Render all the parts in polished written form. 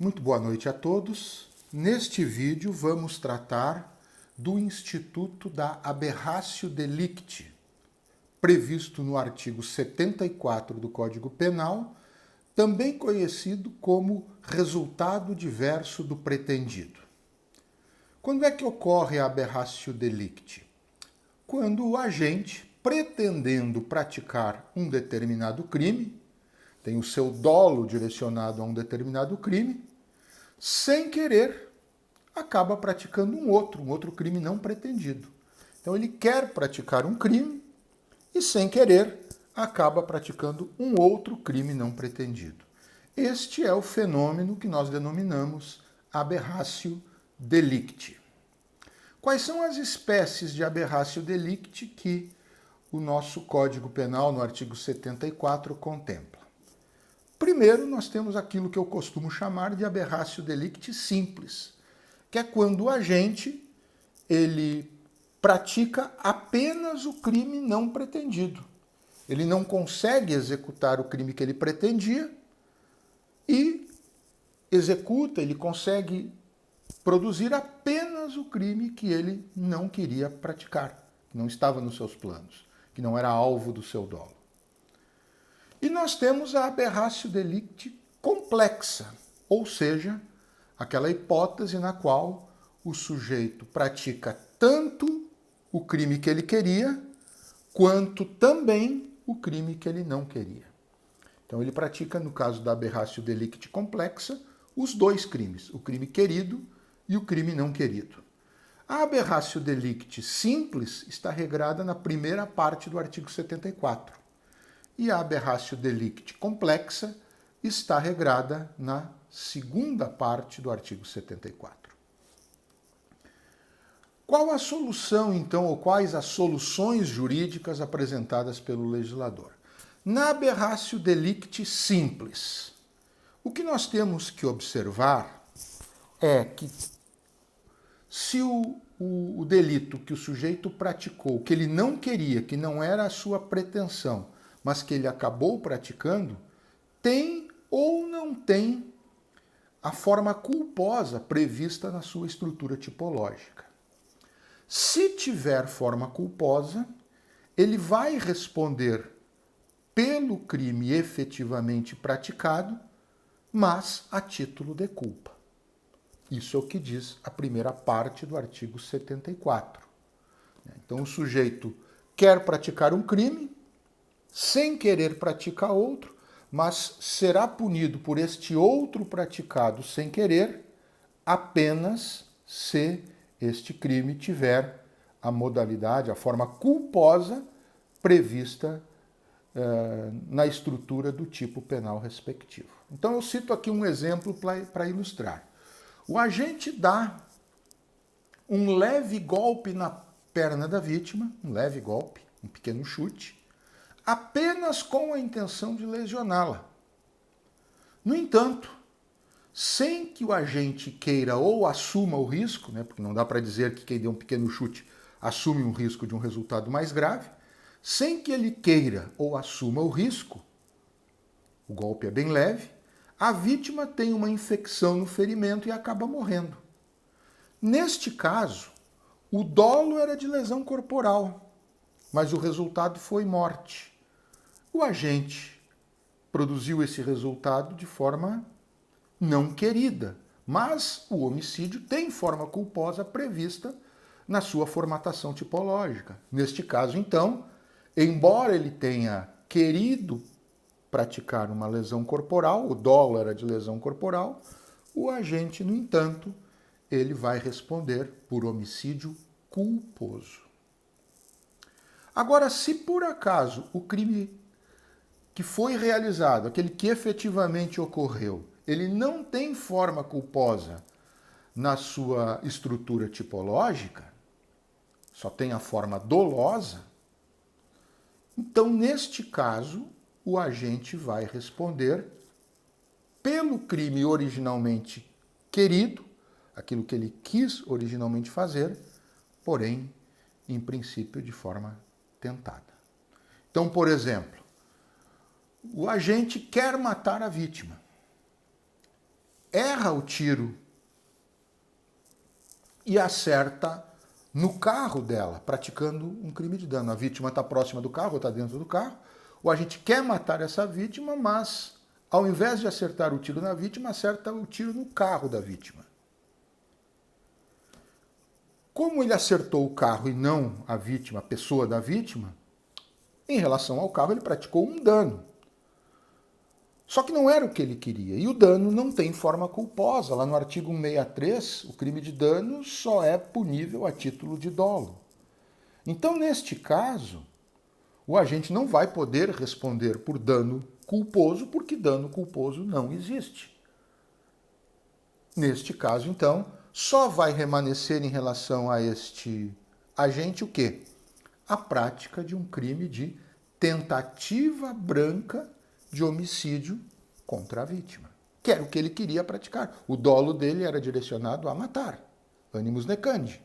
Muito boa noite a todos. Neste vídeo vamos tratar do Instituto da Aberratio Delicti, previsto no artigo 74 do Código Penal, também conhecido como resultado diverso do pretendido. Quando é que ocorre a Aberratio Delicti? Quando o agente, pretendendo praticar um determinado crime, tem o seu dolo direcionado a um determinado crime, sem querer, acaba praticando um outro crime não pretendido. Então ele quer praticar um crime e, sem querer, acaba praticando um outro crime não pretendido. Este é o fenômeno que nós denominamos aberratio delicti. Quais são as espécies de aberratio delicti que o nosso Código Penal, no artigo 74, contempla? Primeiro, nós temos aquilo que eu costumo chamar de aberratio delicti simples, que é quando o agente ele pratica apenas o crime não pretendido. Ele não consegue executar o crime que ele pretendia e executa, ele consegue produzir apenas o crime que ele não queria praticar, que não estava nos seus planos, que não era alvo do seu dolo. E nós temos a aberratio delicti complexa, ou seja, aquela hipótese na qual o sujeito pratica tanto o crime que ele queria, quanto também o crime que ele não queria. Então ele pratica, no caso da aberratio delicti complexa, os dois crimes, o crime querido e o crime não querido. A aberratio delicti simples está regrada na primeira parte do artigo 74. E a aberratio delicti complexa está regrada na segunda parte do artigo 74. Qual a solução, então, ou quais as soluções jurídicas apresentadas pelo legislador? Na aberratio delicti simples, o que nós temos que observar é que se o delito que o sujeito praticou, que ele não queria, que não era a sua pretensão, mas que ele acabou praticando, tem ou não tem a forma culposa prevista na sua estrutura tipológica. Se tiver forma culposa, ele vai responder pelo crime efetivamente praticado, mas a título de culpa. Isso é o que diz a primeira parte do artigo 74. Então o sujeito quer praticar um crime, sem querer praticar outro, mas será punido por este outro praticado sem querer, apenas se este crime tiver a modalidade, a forma culposa prevista na estrutura do tipo penal respectivo. Então eu cito aqui um exemplo para ilustrar. O agente dá um leve golpe na perna da vítima, um leve golpe, um pequeno chute, apenas com a intenção de lesioná-la. No entanto, sem que o agente queira ou assuma o risco, porque não dá para dizer que quem deu um pequeno chute assume um risco de um resultado mais grave, sem que ele queira ou assuma o risco, o golpe é bem leve, a vítima tem uma infecção no ferimento e acaba morrendo. Neste caso, o dolo era de lesão corporal, mas o resultado foi morte. O agente produziu esse resultado de forma não querida, mas o homicídio tem forma culposa prevista na sua formatação tipológica. Neste caso, então, embora ele tenha querido praticar uma lesão corporal, o dolo era de lesão corporal, o agente, no entanto, ele vai responder por homicídio culposo. Agora, se por acaso o crime que foi realizado, aquele que efetivamente ocorreu, ele não tem forma culposa na sua estrutura tipológica, só tem a forma dolosa, então, neste caso, o agente vai responder pelo crime originalmente querido, aquilo que ele quis originalmente fazer, porém, em princípio, de forma tentada. Então, por exemplo, o agente quer matar a vítima. erra o tiro e acerta no carro dela, praticando um crime de dano. A vítima está próxima do carro, está dentro do carro. O agente quer matar essa vítima, mas ao invés de acertar o tiro na vítima, acerta o tiro no carro da vítima. Como ele acertou o carro e não a vítima, a pessoa da vítima, em relação ao carro ele praticou um dano. Só que não era o que ele queria. E o dano não tem forma culposa. Lá no artigo 163, o crime de dano só é punível a título de dolo. Então, neste caso, o agente não vai poder responder por dano culposo, porque dano culposo não existe. Neste caso, então, só vai remanescer em relação a este agente o quê? A prática de um crime de tentativa branca de homicídio contra a vítima, que era o que ele queria praticar. O dolo dele era direcionado a matar, animus necandi.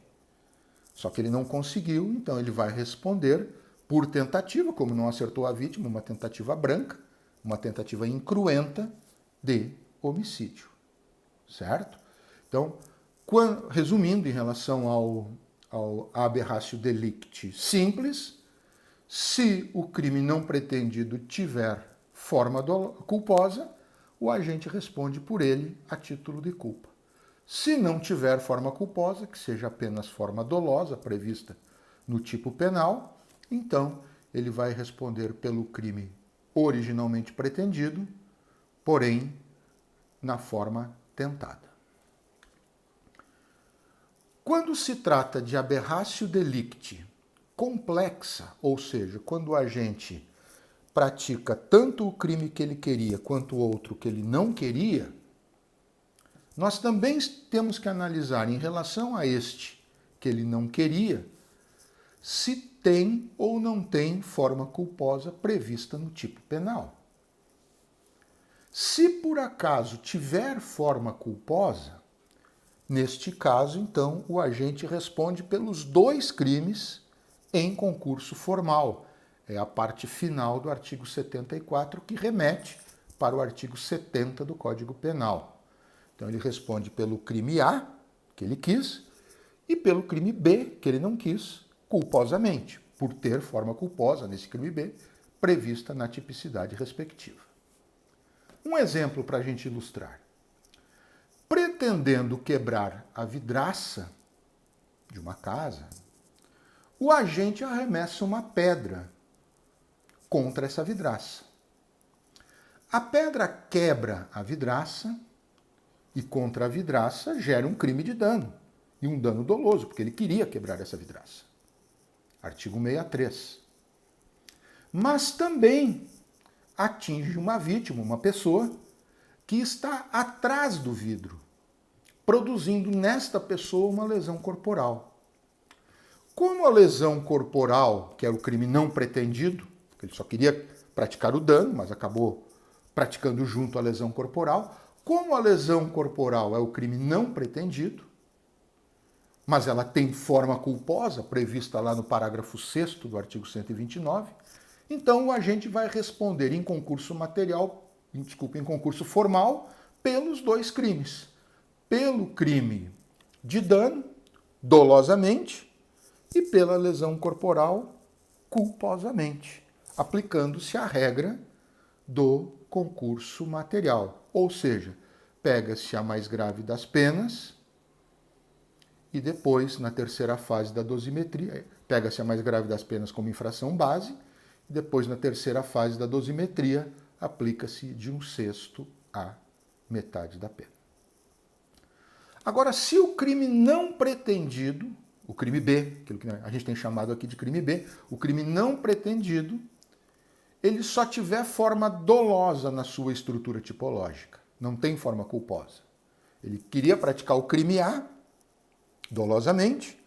Só que ele não conseguiu, então ele vai responder por tentativa, como não acertou a vítima, uma tentativa branca, uma tentativa incruenta de homicídio. Certo? Então, resumindo em relação ao aberratio delicti simples, se o crime não pretendido tiver forma culposa, o agente responde por ele a título de culpa. Se não tiver forma culposa, que seja apenas forma dolosa prevista no tipo penal, então ele vai responder pelo crime originalmente pretendido, porém na forma tentada. Quando se trata de aberratio delicti complexa, ou seja, quando o agente pratica tanto o crime que ele queria quanto o outro que ele não queria, nós também temos que analisar em relação a este que ele não queria, se tem ou não tem forma culposa prevista no tipo penal. Se por acaso tiver forma culposa, neste caso, então, o agente responde pelos dois crimes em concurso formal. É a parte final do artigo 74 que remete para o artigo 70 do Código Penal. Então ele responde pelo crime A, que ele quis, e pelo crime B, que ele não quis, culposamente, por ter forma culposa nesse crime B, prevista na tipicidade respectiva. Um exemplo para a gente ilustrar. Pretendendo quebrar a vidraça de uma casa, o agente arremessa uma pedra contra essa vidraça. A pedra quebra a vidraça e contra a vidraça gera um crime de dano, e um dano doloso, porque ele queria quebrar essa vidraça. Artigo 63. Mas também atinge uma vítima, uma pessoa, que está atrás do vidro, produzindo nesta pessoa uma lesão corporal. Como a lesão corporal, que era o crime não pretendido, porque ele só queria praticar o dano, mas acabou praticando junto a lesão corporal, como a lesão corporal é o crime não pretendido, mas ela tem forma culposa, prevista lá no parágrafo 6º do artigo 129, então o agente vai responder em concurso em concurso formal, pelos dois crimes. Pelo crime de dano, dolosamente, e pela lesão corporal, culposamente, aplicando-se a regra do concurso material. Ou seja, pega-se a mais grave das penas e depois, na terceira fase da dosimetria, pega-se a mais grave das penas como infração base, e depois, na terceira fase da dosimetria, aplica-se de 1/6 a metade da pena. Agora, se o crime não pretendido, o crime B, aquilo que a gente tem chamado aqui de crime B, o crime não pretendido, ele só tiver forma dolosa na sua estrutura tipológica, não tem forma culposa. Ele queria praticar o crime A, dolosamente,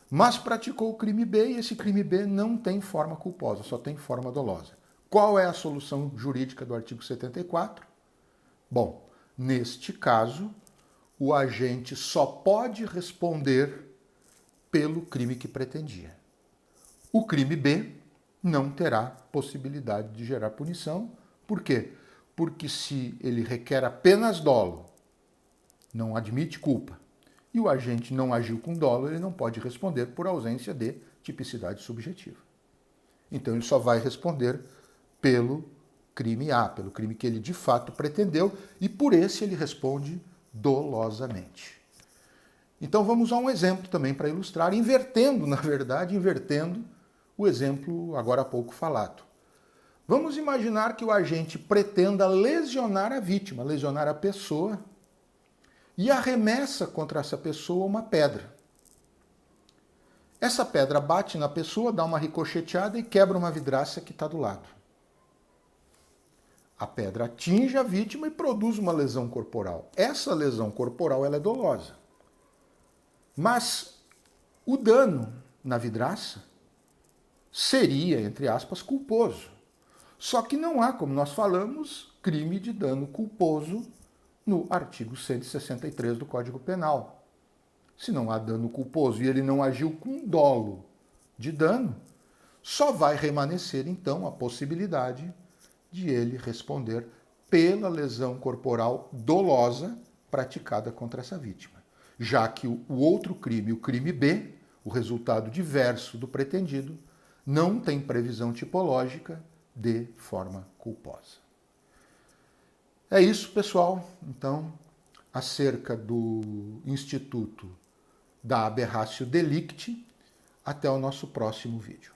mas praticou o crime B e esse crime B não tem forma culposa, só tem forma dolosa. Qual é a solução jurídica do artigo 74? Bom, neste caso, o agente só pode responder pelo crime que pretendia. O crime B não terá possibilidade de gerar punição. Por quê? Porque se ele requer apenas dolo não admite culpa, e o agente não agiu com dolo, ele não pode responder por ausência de tipicidade subjetiva. Então ele só vai responder pelo crime A, pelo crime que ele de fato pretendeu, e por esse ele responde dolosamente. Então vamos a um exemplo também para ilustrar, invertendo o exemplo agora há pouco falado. Vamos imaginar que o agente pretenda lesionar a vítima, lesionar a pessoa, e arremessa contra essa pessoa uma pedra. Essa pedra bate na pessoa, dá uma ricocheteada e quebra uma vidraça que está do lado. A pedra atinge a vítima e produz uma lesão corporal. Essa lesão corporal ela é dolosa. Mas o dano na vidraça seria, entre aspas, culposo. Só que não há, como nós falamos, crime de dano culposo no artigo 163 do Código Penal. Se não há dano culposo e ele não agiu com dolo de dano, só vai remanescer, então, a possibilidade de ele responder pela lesão corporal dolosa praticada contra essa vítima. Já que o outro crime, o crime B, o resultado diverso do pretendido, não tem previsão tipológica de forma culposa. É isso, pessoal. Então, acerca do Instituto da Aberratio Delicti, até o nosso próximo vídeo.